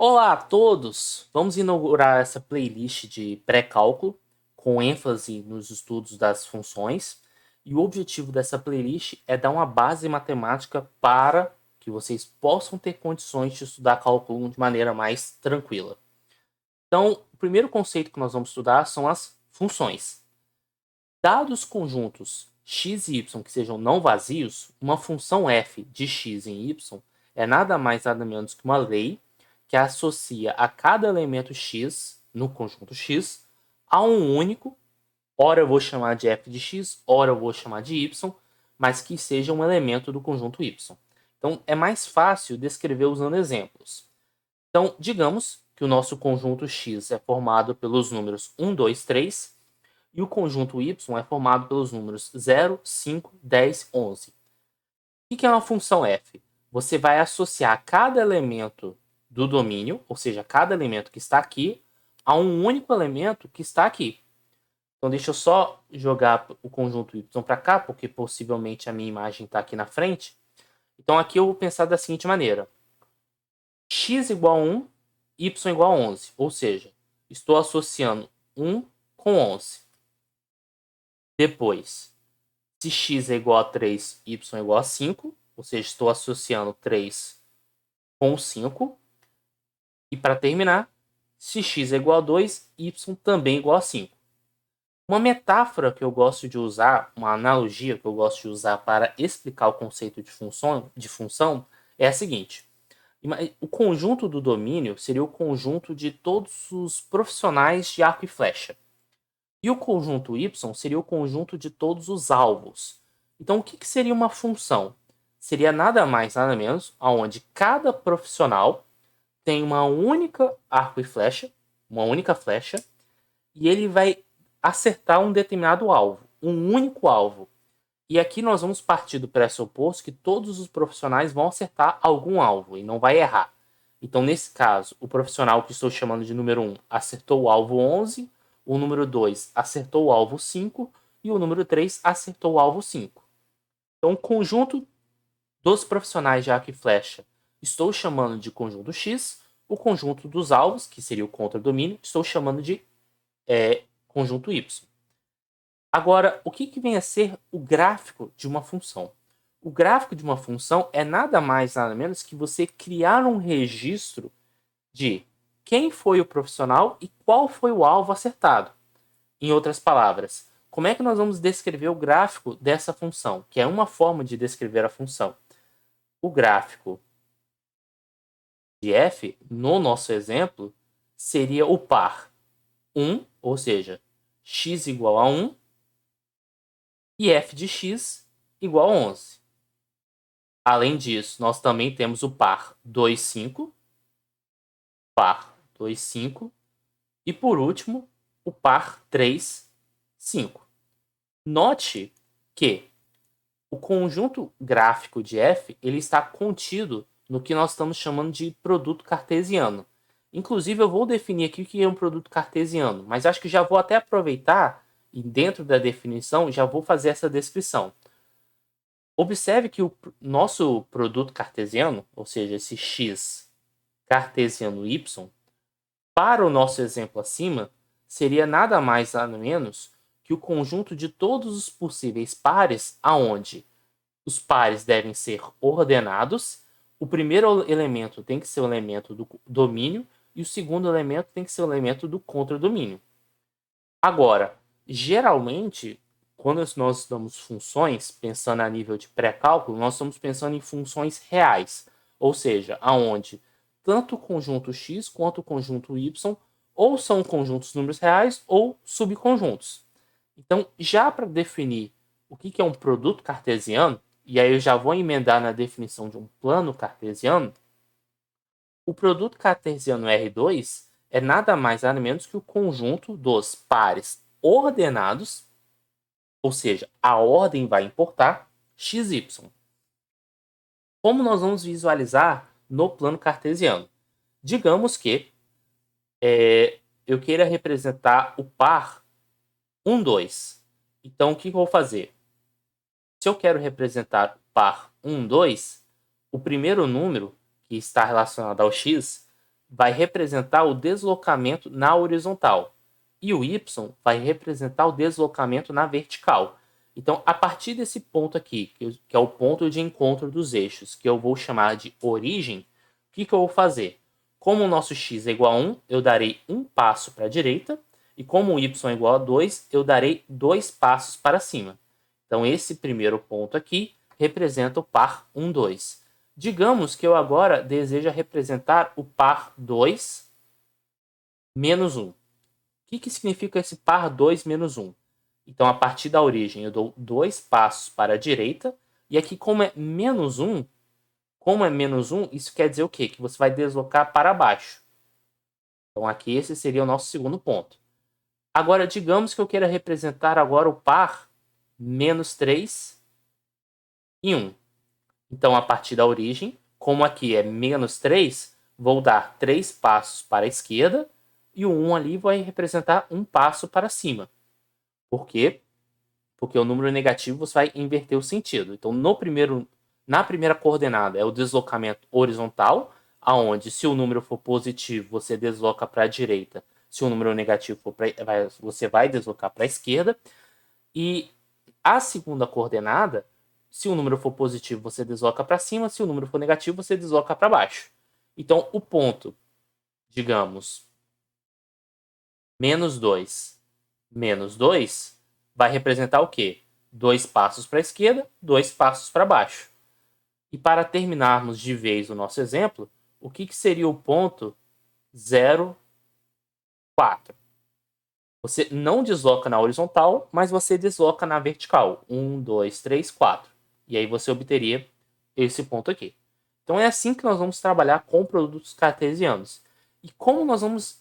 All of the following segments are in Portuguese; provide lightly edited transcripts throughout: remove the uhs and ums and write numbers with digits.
Olá a todos! Vamos inaugurar essa playlist de pré-cálculo com ênfase nos estudos das funções. E o objetivo dessa playlist é dar uma base matemática para que vocês possam ter condições de estudar cálculo de maneira mais tranquila. Então, o primeiro conceito que nós vamos estudar são as funções. Dados conjuntos x e y que sejam não vazios, uma função f de x em y é nada mais nada menos que uma lei que associa a cada elemento x no conjunto x a um único, ora eu vou chamar de f de x, ora eu vou chamar de y, mas que seja um elemento do conjunto y. Então é mais fácil descrever usando exemplos. Então, digamos que o nosso conjunto x é formado pelos números 1, 2, 3 e o conjunto y é formado pelos números 0, 5, 10, 11. O que é uma função f? Você vai associar cada elemento do domínio, ou seja, cada elemento que está aqui, a um único elemento que está aqui. Então, deixa eu só jogar o conjunto y para cá, porque possivelmente a minha imagem está aqui na frente. Então, aqui eu vou pensar da seguinte maneira. X igual a 1, y igual a 11. Ou seja, estou associando 1 com 11. Depois, se x é igual a 3, y é igual a 5. Ou seja, estou associando 3 com 5. E para terminar, se x é igual a 2, y também é igual a 5. Uma metáfora que eu gosto de usar, uma analogia que eu gosto de usar para explicar o conceito de função é a seguinte. O conjunto do domínio seria o conjunto de todos os profissionais de arco e flecha. E o conjunto y seria o conjunto de todos os alvos. Então, o que seria uma função? Seria nada mais, nada menos, onde cada profissional tem uma única arco e flecha, uma única flecha, e ele vai acertar um determinado alvo, um único alvo. E aqui nós vamos partir do pressuposto que todos os profissionais vão acertar algum alvo e não vai errar. Então, nesse caso, o profissional que estou chamando de número 1 acertou o alvo 11, o número 2 acertou o alvo 5 e o número 3 acertou o alvo 5. Então, o conjunto dos profissionais de arco e flecha estou chamando de conjunto X, o conjunto dos alvos, que seria o contradomínio, estou chamando de conjunto Y. Agora, o que vem a ser o gráfico de uma função? O gráfico de uma função é nada mais, nada menos que você criar um registro de quem foi o profissional e qual foi o alvo acertado. Em outras palavras, como é que nós vamos descrever o gráfico dessa função, que é uma forma de descrever a função? O gráfico de f, no nosso exemplo, seria o par 1, ou seja, x igual a 1, e f de x igual a 11. Além disso, nós também temos o par 2, 5, par 2, 5, e por último, o par 3, 5. Note que o conjunto gráfico de f ele está contido no que nós estamos chamando de produto cartesiano. Inclusive, eu vou definir aqui o que é um produto cartesiano, mas acho que já vou até aproveitar e dentro da definição já vou fazer essa descrição. Observe que o nosso produto cartesiano, ou seja, esse x cartesiano y, para o nosso exemplo acima, seria nada mais nada menos que o conjunto de todos os possíveis pares aonde os pares devem ser ordenados, o primeiro elemento tem que ser o elemento do domínio e o segundo elemento tem que ser o elemento do contradomínio. Agora, geralmente, quando nós estudamos funções, pensando a nível de pré-cálculo, nós estamos pensando em funções reais, ou seja, aonde tanto o conjunto x quanto o conjunto y ou são conjuntos de números reais ou subconjuntos. Então, já para definir o que é um produto cartesiano, e aí eu já vou emendar na definição de um plano cartesiano, o produto cartesiano R2 é nada mais nada menos que o conjunto dos pares ordenados, ou seja, a ordem vai importar x, y. Como nós vamos visualizar no plano cartesiano? Digamos que eu queira representar o par 1, 2. Então, o que eu vou fazer? Se eu quero representar o par 1, 2, o primeiro número que está relacionado ao x vai representar o deslocamento na horizontal e o y vai representar o deslocamento na vertical. Então, a partir desse ponto aqui, que é o ponto de encontro dos eixos, que eu vou chamar de origem, o que eu vou fazer? Como o nosso x é igual a 1, eu darei um passo para a direita, e como o y é igual a 2, eu darei 2 passos para cima. Então, esse primeiro ponto aqui representa o par 1, 2. Digamos que eu agora deseja representar o par 2 menos 1. O que significa esse par 2 menos 1? Então, a partir da origem, eu dou 2 passos para a direita. E aqui, como é menos 1, isso quer dizer o quê? Que você vai deslocar para baixo. Então, aqui esse seria o nosso segundo ponto. Agora, digamos que eu queira representar agora o par menos 3 e 1. Então, a partir da origem, como aqui é menos 3, vou dar 3 passos para a esquerda e o 1 ali vai representar um passo para cima. Por quê? Porque o número negativo você vai inverter o sentido. Então, na primeira coordenada é o deslocamento horizontal, aonde se o número for positivo, você desloca para a direita. Se o número negativo for você vai deslocar para a esquerda. E a segunda coordenada, se o número for positivo, você desloca para cima. Se o número for negativo, você desloca para baixo. Então, o ponto, digamos, menos 2, menos 2, vai representar o quê? 2 passos para a esquerda, 2 passos para baixo. E para terminarmos de vez o nosso exemplo, o que seria o ponto 0, 4? Você não desloca na horizontal, mas você desloca na vertical. 1, 2, 3, 4. E aí você obteria esse ponto aqui. Então é assim que nós vamos trabalhar com produtos cartesianos. E como nós vamos...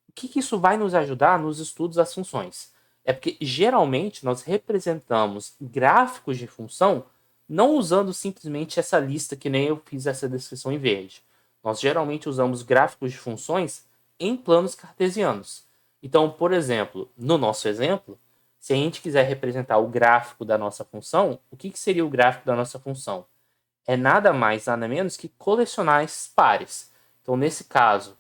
O que isso vai nos ajudar nos estudos das funções? É porque geralmente nós representamos gráficos de função não usando simplesmente essa lista que nem eu fiz essa descrição em verde. Nós geralmente usamos gráficos de funções em planos cartesianos. Então, por exemplo, no nosso exemplo, se a gente quiser representar o gráfico da nossa função, o que seria o gráfico da nossa função? É nada mais, nada menos que colecionar esses pares. Então, nesse caso,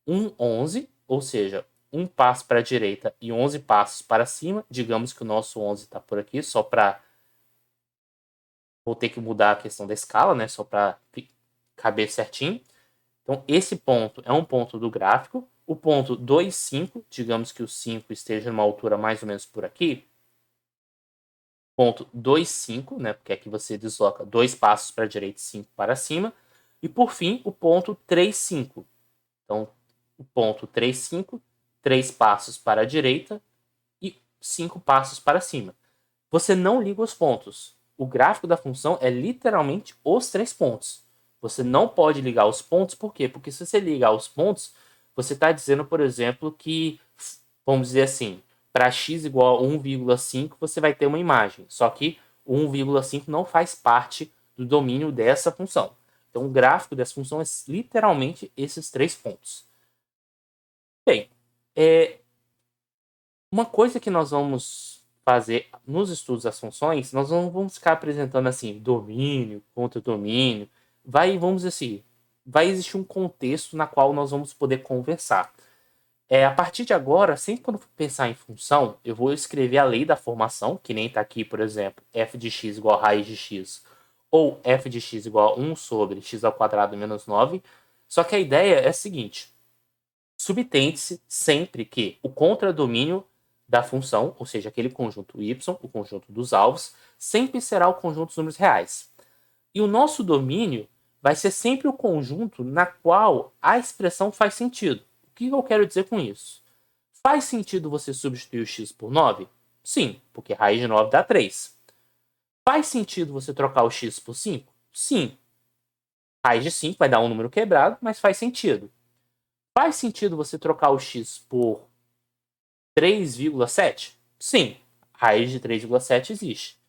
11, ou seja, um passo para a direita e 11 passos para cima. Digamos que o nosso 11 está por aqui, só para... Vou ter que mudar a questão da escala, né? Só para caber certinho. Então, esse ponto é um ponto do gráfico. O ponto 2, 5, digamos que o 5 esteja numa altura mais ou menos por aqui. Ponto 2, 5, né? Porque aqui você desloca 2 passos para a direita e 5 para cima. E, por fim, o ponto 3, 5. Então, o ponto 3, 5, 3 passos para a direita e 5 passos para cima. Você não liga os pontos. O gráfico da função é literalmente os 3 pontos. Você não pode ligar os pontos, por quê? Porque se você ligar os pontos, você está dizendo, por exemplo, que, vamos dizer assim, para x igual a 1,5, você vai ter uma imagem. Só que o 1,5 não faz parte do domínio dessa função. Então, o gráfico dessa função é literalmente esses 3 pontos. Bem, uma coisa que nós vamos fazer nos estudos das funções, nós não vamos ficar apresentando assim, domínio, contra domínio. Vamos dizer assim, vai existir um contexto na qual nós vamos poder conversar. A partir de agora, sempre quando for pensar em função, eu vou escrever a lei da formação, que nem está aqui, por exemplo, f de x igual a raiz de x, ou f de x igual a 1 sobre x ao quadrado menos 9. Só que a ideia é a seguinte: subtende-se sempre que o contradomínio da função, ou seja, aquele conjunto y, o conjunto dos alvos, sempre será o conjunto dos números reais. E o nosso domínio vai ser sempre o conjunto na qual a expressão faz sentido. O que eu quero dizer com isso? Faz sentido você substituir o x por 9? Sim, porque raiz de 9 dá 3. Faz sentido você trocar o x por 5? Sim. Raiz de 5 vai dar um número quebrado, mas faz sentido. Faz sentido você trocar o x por 3,7? Sim. Raiz de 3,7 existe.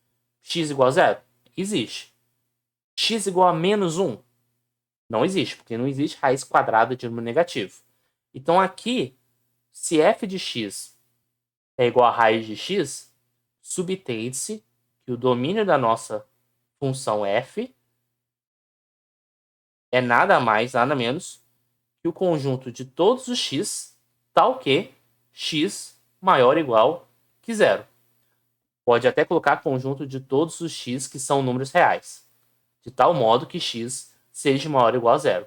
X igual a 0? Existe. X igual a menos 1? Não existe, porque não existe raiz quadrada de número negativo. Então aqui, se f de x é igual a raiz de x, subtende-se que o domínio da nossa função f é nada mais, nada menos que o conjunto de todos os x, tal que x maior ou igual que zero. Pode até colocar conjunto de todos os x que são números reais, de tal modo que x seja maior ou igual a zero.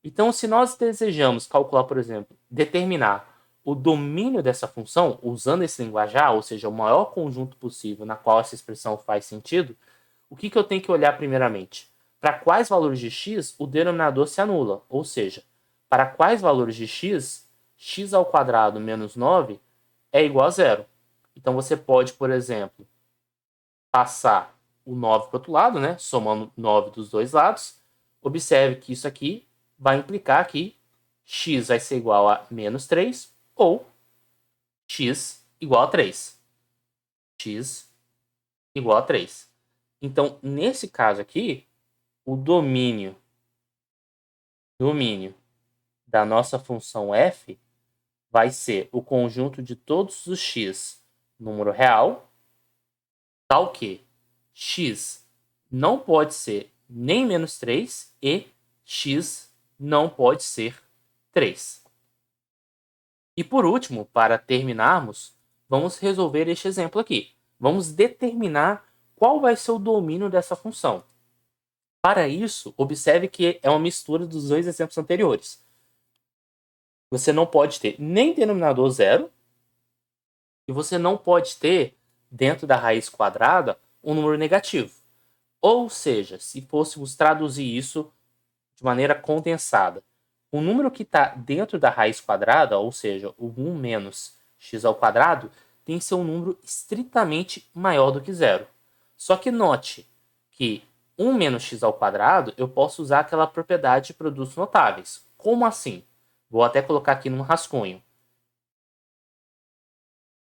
Então, se nós desejamos calcular, por exemplo, determinar o domínio dessa função, usando esse linguajar, ou seja, o maior conjunto possível na qual essa expressão faz sentido, o que eu tenho que olhar primeiramente? Para quais valores de x o denominador se anula, ou seja, para quais valores de x, x ao quadrado menos 9 é igual a zero. Então, você pode, por exemplo, passar o 9 para o outro lado, né? Somando 9 dos dois lados. Observe que isso aqui vai implicar que x vai ser igual a menos 3 ou x igual a 3. X igual a 3. Então, nesse caso aqui, o domínio da nossa função f vai ser o conjunto de todos os x número real, tal que x não pode ser nem menos 3 e x não pode ser 3. E por último, para terminarmos, vamos resolver este exemplo aqui. Vamos determinar qual vai ser o domínio dessa função. Para isso, observe que é uma mistura dos dois exemplos anteriores. Você não pode ter nem denominador zero e você não pode ter, dentro da raiz quadrada, um número negativo. Ou seja, se fôssemos traduzir isso de maneira condensada, o número que está dentro da raiz quadrada, ou seja, o 1 menos x ao quadrado, tem que ser um número estritamente maior do que zero. Só que note que 1 menos x ao quadrado, eu posso usar aquela propriedade de produtos notáveis. Como assim? Vou até colocar aqui num rascunho.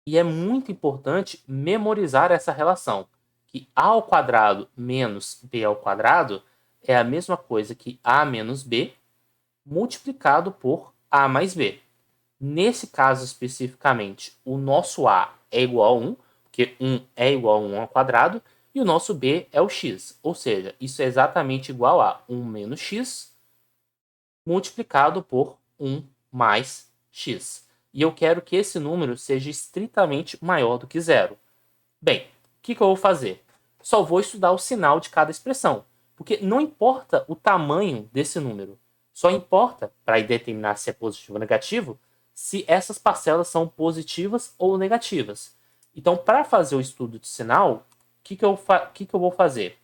E é muito importante memorizar essa relação, que a ao quadrado menos b ao quadrado é a mesma coisa que a menos b multiplicado por a mais b. Nesse caso especificamente, o nosso a é igual a 1, porque 1 é igual a 1 ao quadrado, e o nosso b é o x. Ou seja, isso é exatamente igual a 1 menos x multiplicado por 1 mais x. E eu quero que esse número seja estritamente maior do que zero. Bem, o que eu vou fazer? Só vou estudar o sinal de cada expressão, porque não importa o tamanho desse número. Só importa, para determinar se é positivo ou negativo, se essas parcelas são positivas ou negativas. Então, para fazer o estudo de sinal, o que eu vou fazer?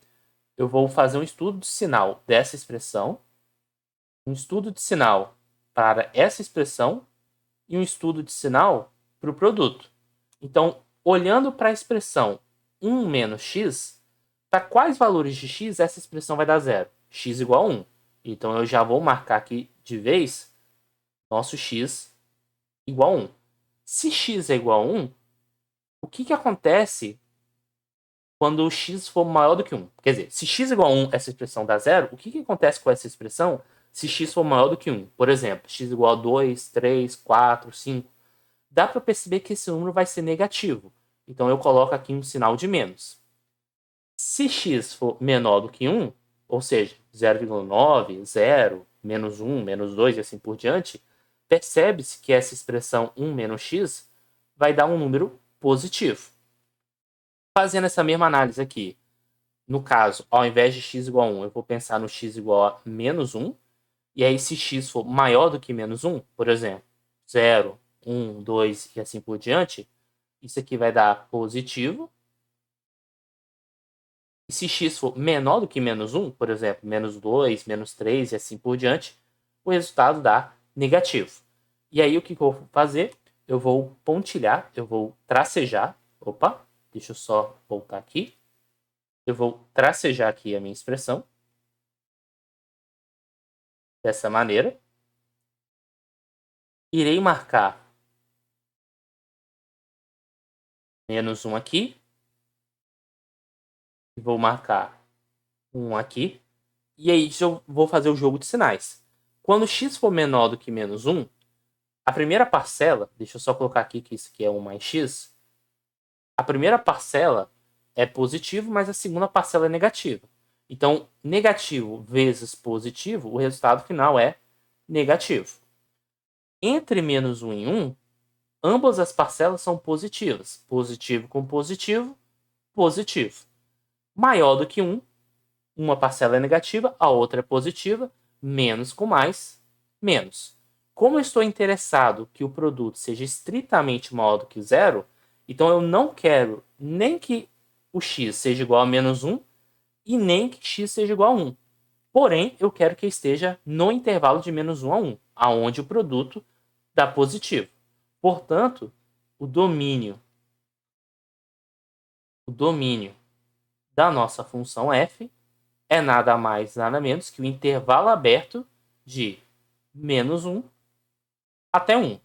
Eu vou fazer um estudo de sinal dessa expressão, um estudo de sinal para essa expressão e um estudo de sinal para o produto. Então, olhando para a expressão 1 menos x, para quais valores de x essa expressão vai dar zero? X igual a 1. Então, eu já vou marcar aqui de vez nosso x igual a 1. Se x é igual a 1, o que acontece quando o x for maior do que 1? Quer dizer, se x é igual a 1, essa expressão dá zero, o que acontece com essa expressão se x for maior do que 1? Por exemplo, x igual a 2, 3, 4, 5. Dá para perceber que esse número vai ser negativo. Então, eu coloco aqui um sinal de menos. Se x for menor do que 1, ou seja, 0,9, 0, menos 1, menos 2 e assim por diante, percebe-se que essa expressão 1 menos x vai dar um número positivo. Fazendo essa mesma análise aqui, no caso, ao invés de x igual a 1, eu vou pensar no x igual a menos 1, e aí se x for maior do que menos 1, por exemplo, 0, 1, 2 e assim por diante, isso aqui vai dar positivo. E se x for menor do que menos 1, por exemplo, menos 2, menos 3 e assim por diante, o resultado dá negativo. E aí o que eu vou fazer? Eu vou pontilhar, eu vou tracejar. Opa, deixa eu só voltar aqui. Eu vou tracejar aqui a minha expressão. Dessa maneira. Irei marcar menos 1 aqui. Vou marcar 1 aqui. E aí eu vou fazer o jogo de sinais. Quando x for menor do que menos 1, a primeira parcela, deixa eu só colocar aqui que isso aqui é 1 mais x. A primeira parcela é positivo, mas a segunda parcela é negativa. Então, negativo vezes positivo, o resultado final é negativo. Entre menos 1 e 1, ambas as parcelas são positivas. Positivo com positivo, positivo. Maior do que 1, uma parcela é negativa, a outra é positiva. Menos com mais, menos. Como eu estou interessado que o produto seja estritamente maior do que 0, então eu não quero nem que o x seja igual a menos 1 e nem que x seja igual a 1. Porém, eu quero que esteja no intervalo de menos 1 a 1, aonde o produto dá positivo. Portanto, o domínio da nossa função f é nada mais, nada menos que o intervalo aberto de menos 1 até 1.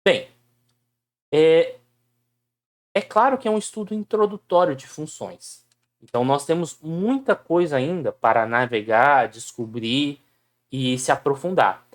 Bem, é claro que é um estudo introdutório de funções. Então, nós temos muita coisa ainda para navegar, descobrir e se aprofundar.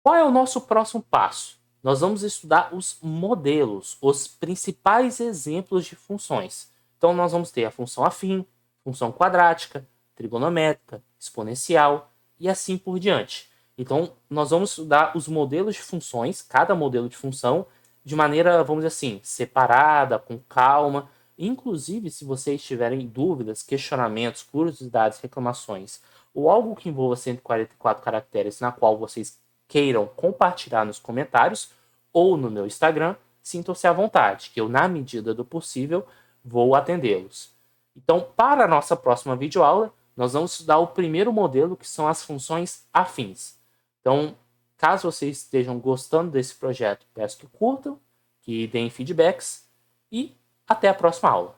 Qual é o nosso próximo passo? Nós vamos estudar os modelos, os principais exemplos de funções. Então, nós vamos ter a função afim, função quadrática, trigonométrica, exponencial e assim por diante. Então, nós vamos estudar os modelos de funções, cada modelo de função, de maneira, vamos dizer assim, separada, com calma. Inclusive, se vocês tiverem dúvidas, questionamentos, curiosidades, reclamações, ou algo que envolva 144 caracteres, na qual vocês queiram compartilhar nos comentários ou no meu Instagram, sintam-se à vontade, que eu, na medida do possível, vou atendê-los. Então, para a nossa próxima videoaula, nós vamos estudar o primeiro modelo, que são as funções afins. Então, caso vocês estejam gostando desse projeto, peço que curtam, que deem feedbacks e até a próxima aula.